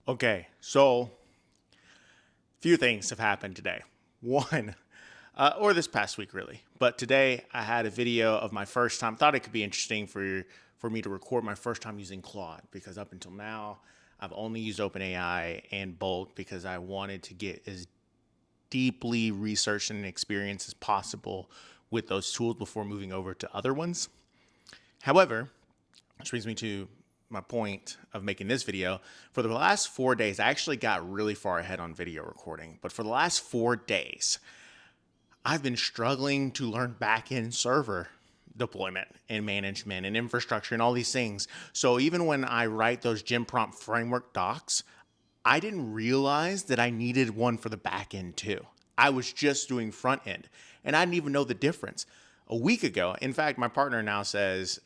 Okay, so few things have happened today. One, or this past week really, but today I had a video of my first time. Thought it could be interesting for me to record my first time using Claude because up until now I've only used OpenAI and Bolt because I wanted to get as deeply researched and experienced as possible with those tools before moving over to other ones. However, which brings me to my point of making this video. For the last 4 days, I actually got really far ahead on video recording, but for the last 4 days, I've been struggling to learn backend server deployment and management and infrastructure and all these things. So even when I write those Gem Prompt framework docs, I didn't realize that I needed one for the back end too. I was just doing front end and I didn't even know the difference. A week ago, in fact, my partner now says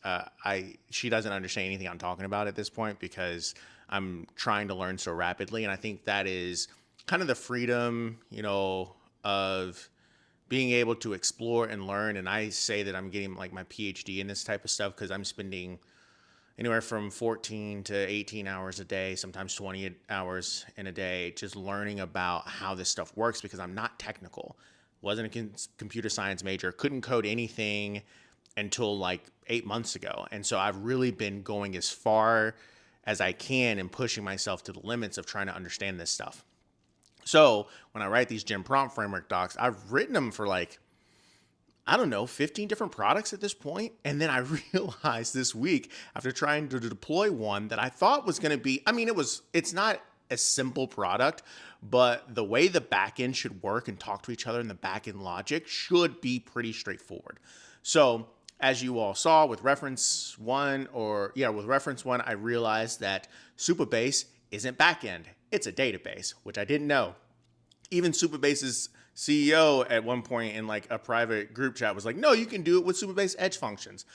she doesn't understand anything I'm talking about at this point because I'm trying to learn so rapidly. And I think that is kind of the freedom, of being able to explore and learn. And I say that I'm getting like my PhD in this type of stuff because I'm spending anywhere from 14 to 18 hours a day, sometimes 20 hours in a day, just learning about how this stuff works because I'm not technical. Wasn't a computer science major, couldn't code anything until like 8 months ago. And so I've really been going as far as I can and pushing myself to the limits of trying to understand this stuff. So when I write these Gem Prompt framework docs, I've written them for like, I don't know, 15 different products at this point. And then I realized this week after trying to deploy one that I thought was going to be, it's not a simple product, but the way the backend should work and talk to each other and the backend logic should be pretty straightforward. So as you all saw with reference one, I realized that Supabase isn't backend. It's a database, which I didn't know. Even Supabase's CEO at one point in like a private group chat was like, no, you can do it with Supabase edge functions.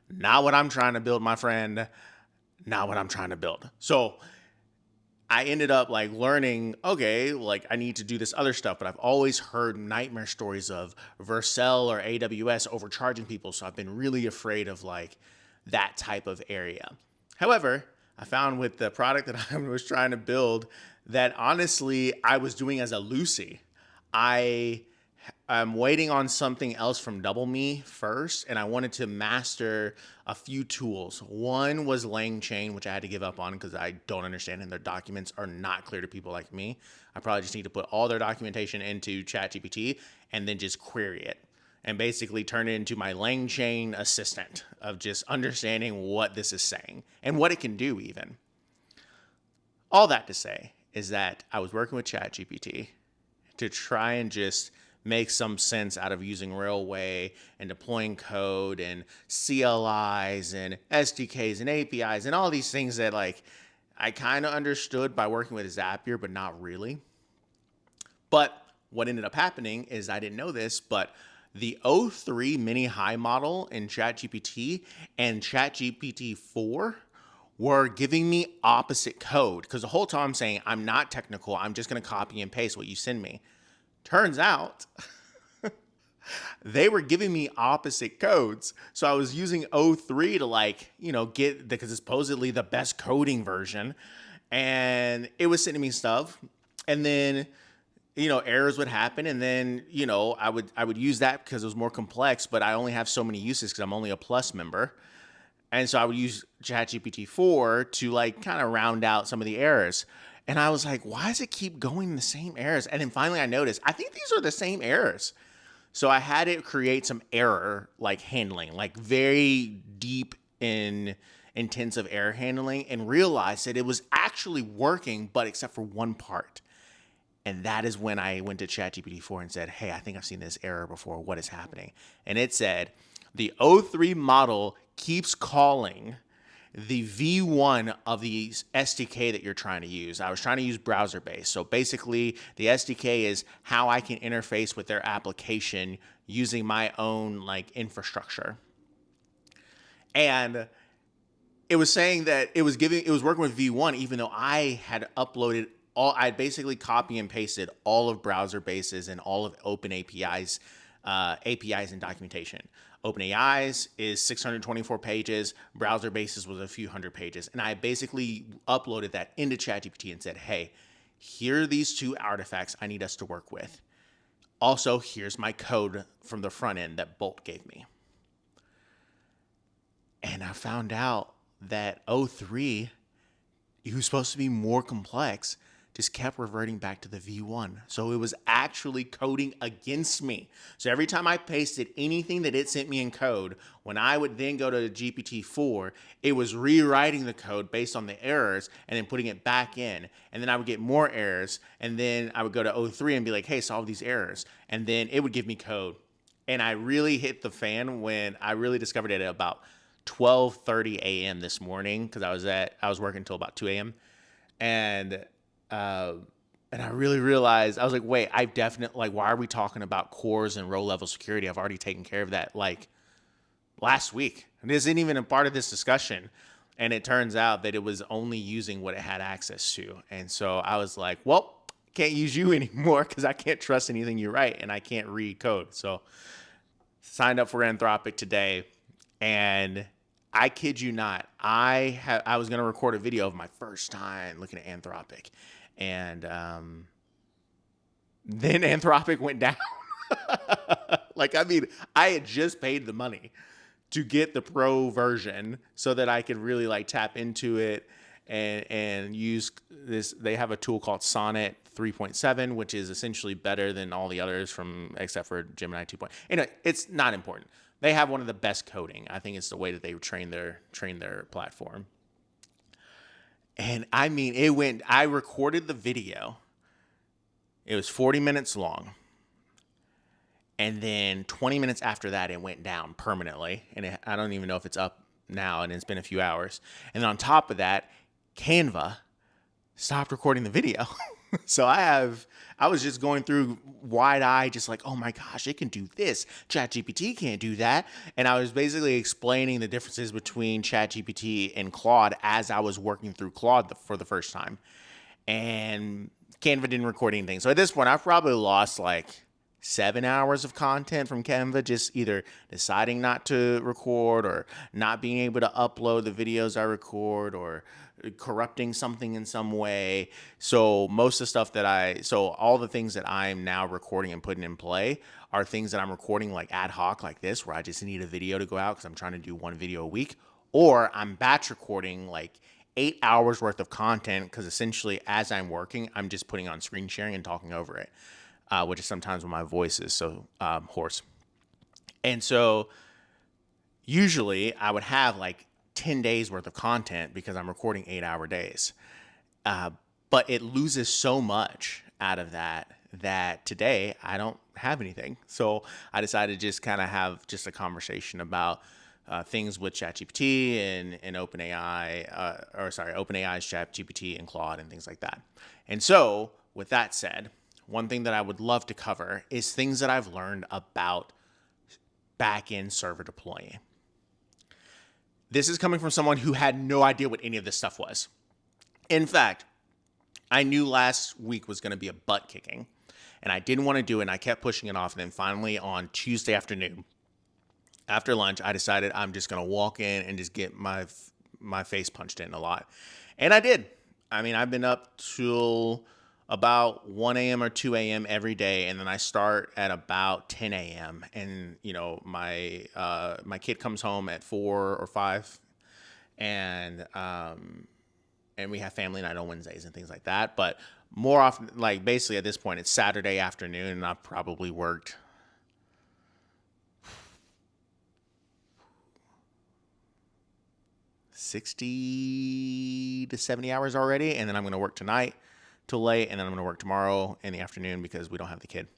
Not what I'm trying to build, my friend. Not what I'm trying to build. So I ended up like learning, okay, like I need to do this other stuff, but I've always heard nightmare stories of Vercel or AWS overcharging people. So I've been really afraid of like that type of area. However, I found with the product that I was trying to build that honestly I was doing as a Lucy. I'm waiting on something else from Double Me first, and I wanted to master a few tools. One was LangChain, which I had to give up on because I don't understand and their documents are not clear to people like me. I probably just need to put all their documentation into ChatGPT and then just query it and basically turn it into my LangChain assistant of just understanding what this is saying and what it can do even. All that to say is that I was working with ChatGPT to try and just make some sense out of using Railway and deploying code and CLIs and SDKs and APIs and all these things that like I kind of understood by working with Zapier, but not really. But what ended up happening is I didn't know this, but the O3 mini high model in ChatGPT and ChatGPT-4 were giving me opposite code because the whole time I'm saying I'm not technical. I'm just going to copy and paste what you send me. Turns out they were giving me opposite codes. So I was using O3 to get, because it's supposedly the best coding version. And it was sending me stuff. And then, errors would happen. And then, I would use that because it was more complex, but I only have so many uses because I'm only a Plus member. And so I would use ChatGPT-4 to like kind of round out some of the errors. And I was like, why does it keep going the same errors? And then finally I noticed, I think these are the same errors. So I had it create some error like handling, like very deep in intensive error handling, and realized that it was actually working, but except for one part. And that is when I went to ChatGPT-4 and said, hey, I think I've seen this error before. What is happening? And it said, the O3 model keeps calling the V1 of the SDK that you're trying to use. I was trying to use browser-based. So basically, the SDK is how I can interface with their application using my own like infrastructure. And it was saying that it was working with V1, even though I had uploaded I basically copy and pasted all of browser bases and all of open APIs and documentation. OpenAI's is 624 pages. Browser Bases was a few hundred pages. And I basically uploaded that into ChatGPT and said, hey, here are these two artifacts I need us to work with. Also, here's my code from the front end that Bolt gave me. And I found out that O3, who's supposed to be more complex, just kept reverting back to the V1. So it was actually coding against me. So every time I pasted anything that it sent me in code, when I would then go to GPT-4, it was rewriting the code based on the errors and then putting it back in. And then I would get more errors. And then I would go to O3 and be like, hey, solve these errors. And then it would give me code. And I really hit the fan when I really discovered it at about 12:30 a.m. this morning, because I was working until about 2 a.m. And I really realized, I was like, wait, I've definitely, like, why are we talking about cores and row level security? I've already taken care of that like last week. And it isn't even a part of this discussion. And it turns out that it was only using what it had access to. And so I was like, well, can't use you anymore because I can't trust anything you write and I can't read code. So signed up for Anthropic today, and I kid you not, I was going to record a video of my first time looking at Anthropic, and then Anthropic went down. Like, I mean, I had just paid the money to get the pro version so that I could really like tap into it and use this. They have a tool called Sonnet 3.7, which is essentially better than all the others from except for Gemini 2. Anyway, it's not important. They have one of the best coding. I think it's the way that they train their platform. And I mean, I recorded the video. It was 40 minutes long. And then 20 minutes after that, it went down permanently. And I don't even know if it's up now, and it's been a few hours. And then on top of that, Canva stopped recording the video. So I was just going through wide eye, just like, oh my gosh, it can do this. ChatGPT can't do that. And I was basically explaining the differences between ChatGPT and Claude as I was working through Claude for the first time. And Canva didn't record anything. So at this point, I've probably lost like 7 hours of content from Canva, just either deciding not to record or not being able to upload the videos I record or corrupting something in some way. So most of the stuff so all the things that I'm now recording and putting in play are things that I'm recording like ad hoc like this, where I just need a video to go out because I'm trying to do one video a week, or I'm batch recording like 8 hours worth of content because essentially as I'm working, I'm just putting on screen sharing and talking over it. Which is sometimes when my voice is so hoarse. And so usually I would have like 10 days worth of content because I'm recording 8-hour days. But it loses so much out of that today I don't have anything. So I decided to just kind of have just a conversation about things with ChatGPT and OpenAI's ChatGPT and Claude and things like that. And so with that said, one thing that I would love to cover is things that I've learned about backend server deploying. This is coming from someone who had no idea what any of this stuff was. In fact, I knew last week was going to be a butt kicking, and I didn't want to do it, and I kept pushing it off. And then finally on Tuesday afternoon, after lunch, I decided I'm just going to walk in and just get my face punched in a lot. And I did. I mean, I've been up till about 1 a.m. or 2 a.m. every day, and then I start at about 10 a.m. And my kid comes home at 4 or 5, and we have family night on Wednesdays and things like that. But more often, like basically at this point, it's Saturday afternoon, and I've probably worked 60 to 70 hours already, and then I'm going to work tonight till late, and then I'm going to work tomorrow in the afternoon because we don't have the kid.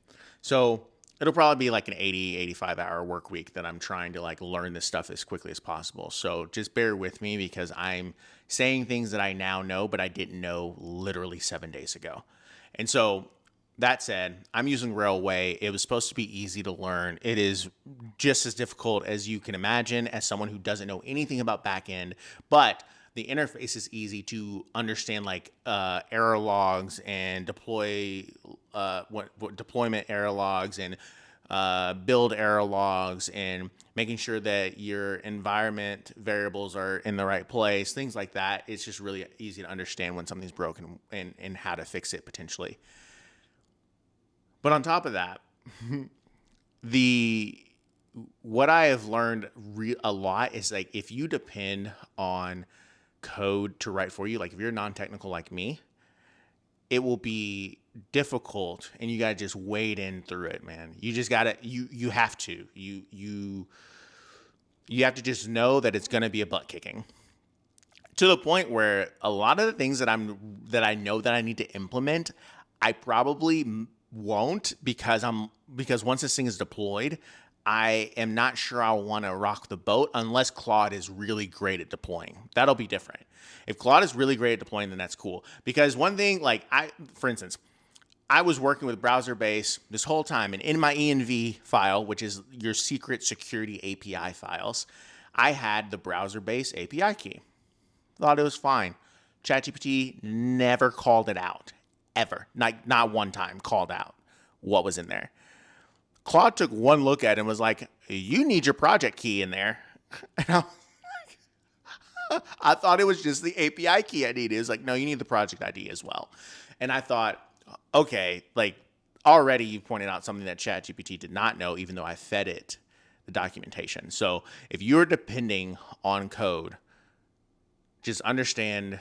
So it'll probably be like an 80, 85 hour work week that I'm trying to like learn this stuff as quickly as possible. So just bear with me because I'm saying things that I now know, but I didn't know literally 7 days ago. And so that said, I'm using Railway. It was supposed to be easy to learn. It is just as difficult as you can imagine as someone who doesn't know anything about backend, but the interface is easy to understand, like error logs and deployment error logs and build error logs, and making sure that your environment variables are in the right place, things like that. It's just really easy to understand when something's broken and how to fix it potentially. But on top of that, the what I have learned a lot is like if you depend on code to write for you, like if you're non-technical like me, it will be difficult and you got to just wade in through it, man. You just got to you have to. You have to just know that it's going to be a butt kicking. To the point where a lot of the things that I know that I need to implement, I probably won't because once this thing is deployed, I am not sure I'll want to rock the boat unless Claude is really great at deploying. That'll be different. If Claude is really great at deploying, then that's cool. Because one thing, for instance, I was working with browser base this whole time, and in my env file, which is your secret security API files, I had the browser base API key. Thought it was fine. ChatGPT never called it out, ever. Not one time called out what was in there. Claude took one look at it and was like, "You need your project key in there." And I thought it was just the API key I needed. It was like, "No, you need the project ID as well." And I thought, okay, like already you pointed out something that ChatGPT did not know, even though I fed it the documentation. So if you're depending on code, just understand,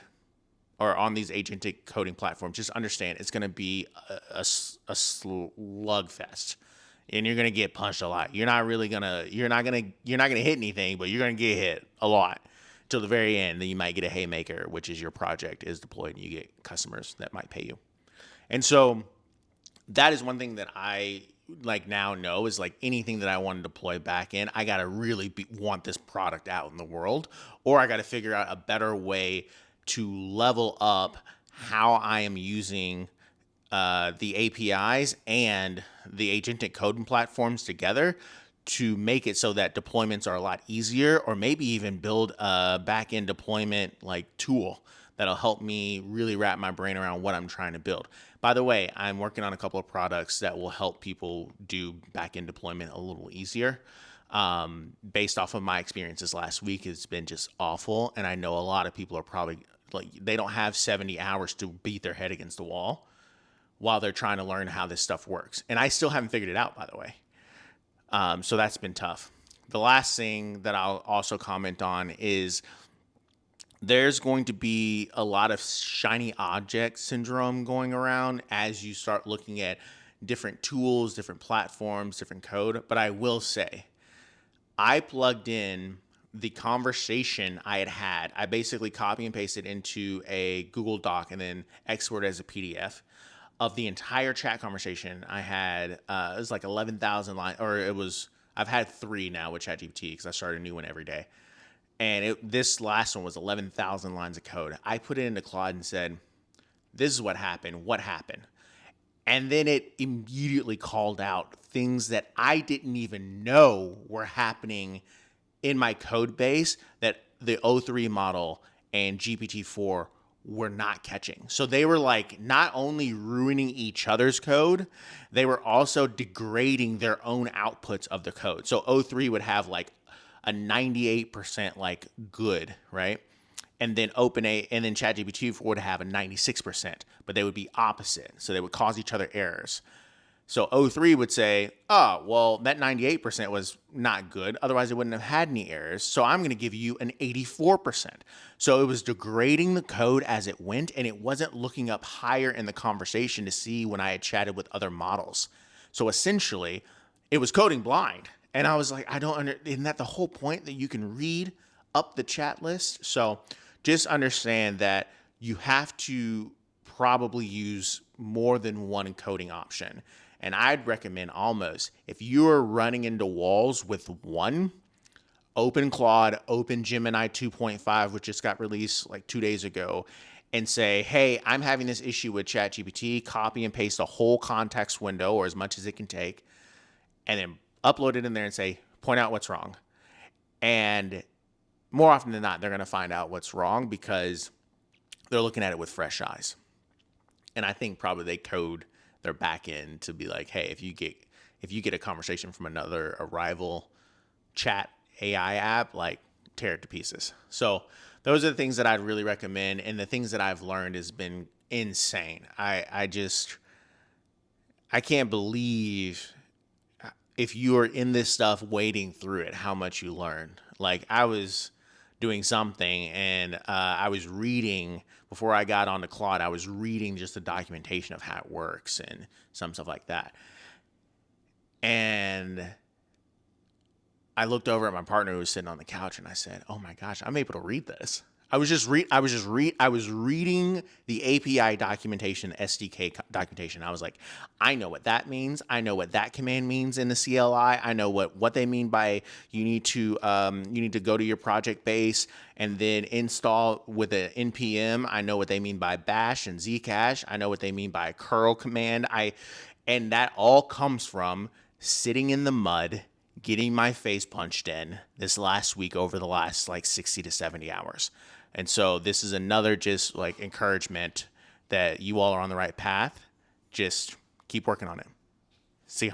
or on these agentic coding platforms, just understand it's going to be a slugfest, and you're going to get punched a lot. You're not going to hit anything, but you're going to get hit a lot till the very end. Then you might get a haymaker, which is your project is deployed and you get customers that might pay you. And so that is one thing that I now know is like anything that I want to deploy back in, I got to really want this product out in the world, or I got to figure out a better way to level up how I am using the APIs and the agentic coding platforms together to make it so that deployments are a lot easier, or maybe even build a back-end deployment tool that'll help me really wrap my brain around what I'm trying to build. By the way, I'm working on a couple of products that will help people do back-end deployment a little easier. Based off of my experiences last week, it's been just awful. And I know a lot of people are probably they don't have 70 hours to beat their head against the wall while they're trying to learn how this stuff works. And I still haven't figured it out, by the way. So that's been tough. The last thing that I'll also comment on is there's going to be a lot of shiny object syndrome going around as you start looking at different tools, different platforms, different code. But I will say, I plugged in the conversation I had. I basically copy and pasted into a Google Doc and then exported as a PDF of the entire chat conversation I had. It was like 11,000 lines, I've had 3 now with ChatGPT because I start a new one every day. And this last one was 11,000 lines of code. I put it into Claude and said, "This is what happened. What happened?" And then it immediately called out things that I didn't even know were happening in my code base that the O3 model and GPT-4 were not catching. So they were not only ruining each other's code, they were also degrading their own outputs of the code. So O3 would have a 98% good, right? And then ChatGPT would have a 96%, but they would be opposite. So they would cause each other errors. So O3 would say, "Oh, well, that 98% was not good. Otherwise, it wouldn't have had any errors. So I'm going to give you an 84%. So it was degrading the code as it went, and it wasn't looking up higher in the conversation to see when I had chatted with other models. So essentially, it was coding blind. And I was like, isn't that the whole point, that you can read up the chat list? So just understand that you have to probably use more than one coding option. And I'd recommend almost, if you're running into walls with one, open Claude, open Gemini 2.5, which just got released 2 days ago, and say, "Hey, I'm having this issue with ChatGPT." Copy and paste a whole context window, or as much as it can take, and then upload it in there and say, "Point out what's wrong." And more often than not, they're going to find out what's wrong because they're looking at it with fresh eyes. And I think probably they code their back end to be like, "Hey, if you get a conversation from a rival chat AI app, like tear it to pieces. So those are the things that I'd really recommend. And the things that I've learned has been insane. I can't believe if you are in this stuff wading through it, how much you learn. Like I was doing something and I was reading before I got on the Claude, I was reading just the documentation of how it works and some stuff like that. And I looked over at my partner who was sitting on the couch and I said, "Oh my gosh, I'm able to read this." I was reading the API documentation, SDK documentation. I was like, I know what that means. I know what that command means in the CLI. I know what they mean by you need to go to your project base and then install with an npm. I know what they mean by bash and zcash. I know what they mean by a curl command. And that all comes from sitting in the mud, getting my face punched in this last week over the last like 60 to 70 hours. And so this is another just like encouragement that you all are on the right path. Just keep working on it. See ya.